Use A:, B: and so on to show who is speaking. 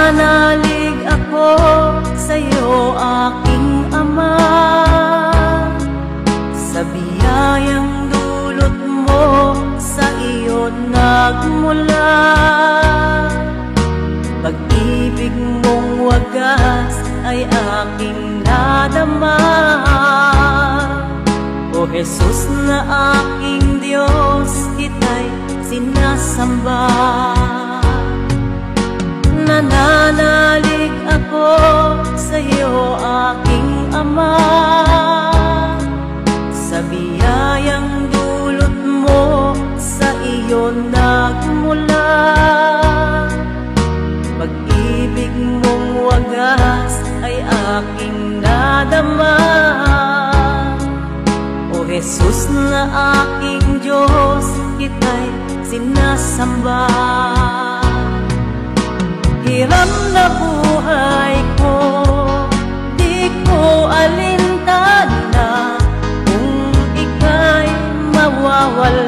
A: Nananalig ako sa'yo, aking Ama, sa biyayang dulot mo, sa iyo nagmula. Pag-ibig mong wagas ay aking nadama. O Jesus na aking Diyos, kita'y sinasamba. Nananalig ako sa'yo, aking Ama, sa biyayang dulot mo, sa iyo nagmula. Pag-ibig mong wagas ay aking nadama. O Jesus na aking Diyos, kita'y sinasamba. Hiram na buhay ko, di ko alintana, kung ika'y mawawala.